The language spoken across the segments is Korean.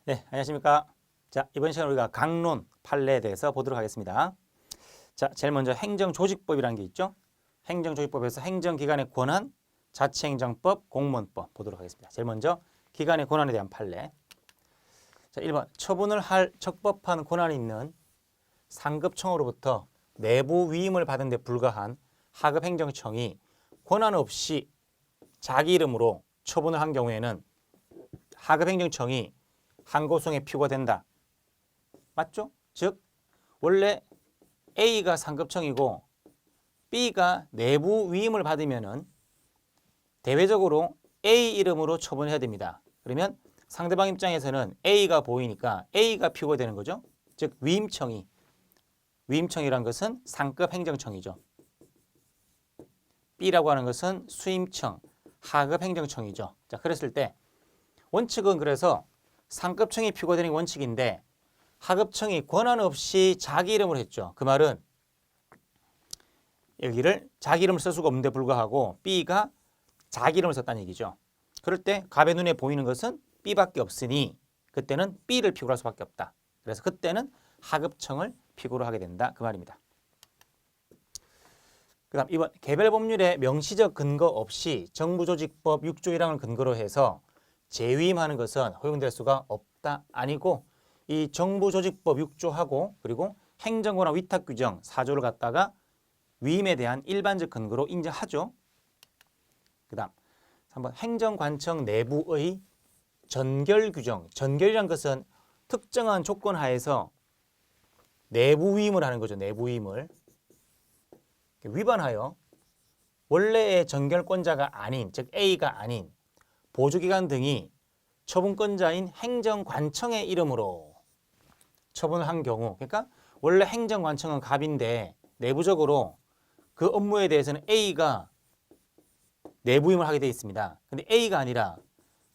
네, 안녕하십니까. 자, 이번 시간에 우리가 강론 판례에 대해서 보도록 하겠습니다. 자, 제일 먼저 행정조직법이라는 게 있죠. 행정조직법에서 행정기관의 권한, 자치행정법, 공무원법 보도록 하겠습니다. 제일 먼저 기관의 권한에 대한 판례. 자, 1번 처분을 할 적법한 권한이 있는 상급청으로부터 내부 위임을 받은 데 불과한 하급행정청이 권한 없이 자기 이름으로 처분을 한 경우에는 하급행정청이 항고성에 피고가 된다. 맞죠? 즉 원래 A가 상급청이고 B가 내부 위임을 받으면은 대외적으로 A 이름으로 처분해야 됩니다. 그러면 상대방 입장에서는 A가 보이니까 A가 피고가 되는 거죠. 즉 위임청이란 것은 상급 행정청이죠. B라고 하는 것은 수임청, 하급 행정청이죠. 자, 그랬을 때 원칙은 그래서 상급청이 피고되는 게 원칙인데 하급청이 권한 없이 자기 이름으로 했죠. 그 말은 여기를 자기 이름을 쓸 수가 없는데 불구하고 B가 자기 이름을 썼다는 얘기죠. 그럴 때 갑의 눈에 보이는 것은 B밖에 없으니 그때는 B를 피고할 수밖에 없다. 그래서 그때는 하급청을 피고로 하게 된다. 그 말입니다. 그 다음 2번 개별 법률에 명시적 근거 없이 정부조직법 6조 1항을 근거로 해서 재위임하는 것은 허용될 수가 없다. 아니고 이 정부조직법 6조하고 그리고 행정권한 위탁규정 4조를 갖다가 위임에 대한 일반적 근거로 인정하죠. 그 다음 3번 행정관청 내부의 전결규정. 전결이란 것은 특정한 조건 하에서 내부 위임을 하는 거죠. 내부 위임을 위반하여 원래의 전결권자가 아닌 즉 A가 아닌 보조기관 등이 처분권자인 행정관청의 이름으로 처분을 한 경우, 그러니까 원래 행정관청은 갑인데 내부적으로 그 업무에 대해서는 A가 내부임을 하게 되어 있습니다. 근데 A가 아니라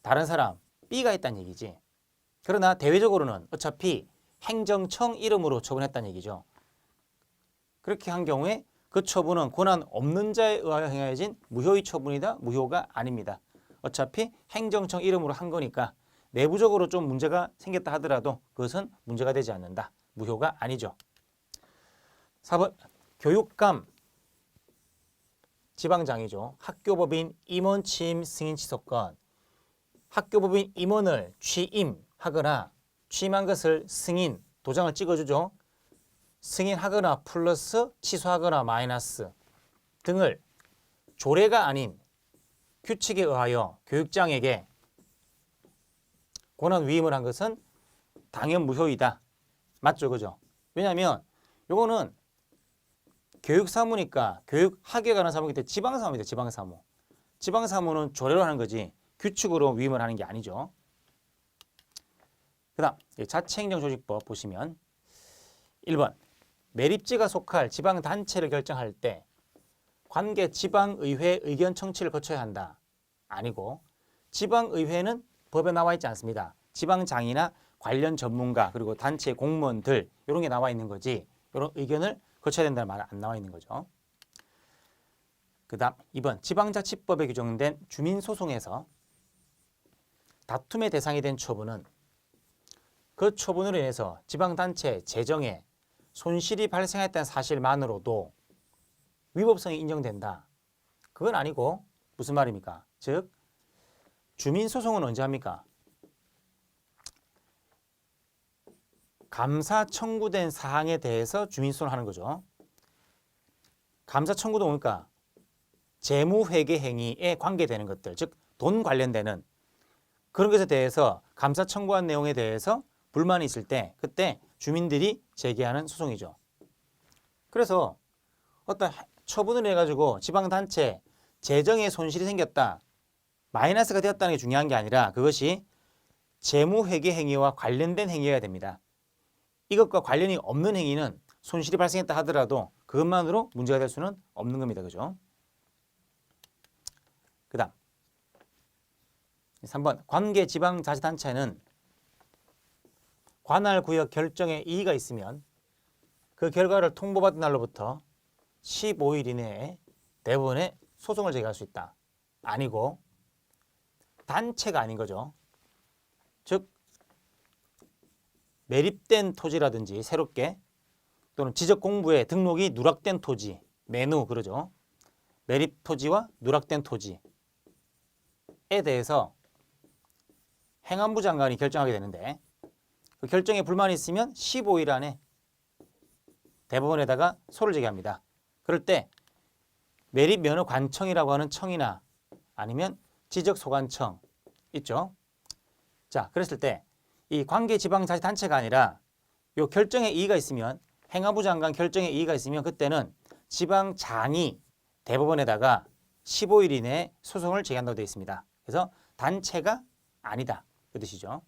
다른 사람 B가 했다는 얘기지. 그러나 대외적으로는 어차피 행정청 이름으로 처분했다는 얘기죠. 그렇게 한 경우에 그 처분은 권한 없는 자에 의하여 행하여진 무효의 처분이다. 무효가 아닙니다. 어차피 행정청 이름으로 한 거니까 내부적으로 좀 문제가 생겼다 하더라도 그것은 문제가 되지 않는다. 무효가 아니죠. 4번 교육감 지방장이죠. 학교법인 임원 취임 승인 취소권. 학교법인 임원을 취임하거나 취임한 것을 승인, 도장을 찍어주죠. 승인하거나 플러스 취소하거나 마이너스 등을 조례가 아닌 규칙에 의하여 교육장에게 권한 위임을 한 것은 당연 무효이다. 맞죠? 그죠? 왜냐하면 요거는 교육사무니까 교육학에 관한 사무이기 때문에 지방사무입니다. 지방사무. 지방사무는 조례로 하는 거지 규칙으로 위임을 하는 게 아니죠. 그 다음 자치행정조직법 보시면 1번 매립지가 속할 지방단체를 결정할 때 관계 지방의회 의견 청취를 거쳐야 한다. 아니고 지방의회는 법에 나와 있지 않습니다. 지방장이나 관련 전문가 그리고 단체 공무원들 이런 게 나와 있는 거지 이런 의견을 거쳐야 된다는 말은 안 나와 있는 거죠. 그 다음 2번 지방자치법에 규정된 주민소송에서 다툼의 대상이 된 처분은 그 처분으로 인해서 지방단체 재정에 손실이 발생했다는 사실만으로도 위법성이 인정된다. 그건 아니고 무슨 말입니까? 즉 주민소송은 언제 합니까? 감사 청구된 사항에 대해서 주민소송을 하는 거죠. 감사 청구도 뭡니까? 재무회계 행위에 관계되는 것들, 즉 돈 관련되는 그런 것에 대해서 감사 청구한 내용에 대해서 불만이 있을 때 그때 주민들이 제기하는 소송이죠. 그래서 어떤 처분을 해가지고 지방단체 재정에 손실이 생겼다. 마이너스가 되었다는 게 중요한 게 아니라 그것이 재무회계 행위와 관련된 행위여야 됩니다. 이것과 관련이 없는 행위는 손실이 발생했다 하더라도 그것만으로 문제가 될 수는 없는 겁니다. 그죠? 그 다음 3번 관계지방자치단체는 관할구역 결정에 이의가 있으면 그 결과를 통보받은 날로부터 15일 이내에 대법원에 소송을 제기할 수 있다. 아니고 단체가 아닌 거죠. 즉 매립된 토지라든지 새롭게 또는 지적공부에 등록이 누락된 토지, 매누 그러죠. 매립 토지와 누락된 토지에 대해서 행안부 장관이 결정하게 되는데 그 결정에 불만이 있으면 15일 안에 대법원에다가 소를 제기합니다. 그럴 때 매립면허관청이라고 하는 청이나 아니면 지적소관청 있죠. 자, 그랬을 때 이 관계지방자치단체가 아니라 요 결정에 이의가 있으면 행안부 장관 결정에 이의가 있으면 그때는 지방장이 대법원에다가 15일 이내에 소송을 제기한다고 되어 있습니다. 그래서 단체가 아니다 그 뜻이죠.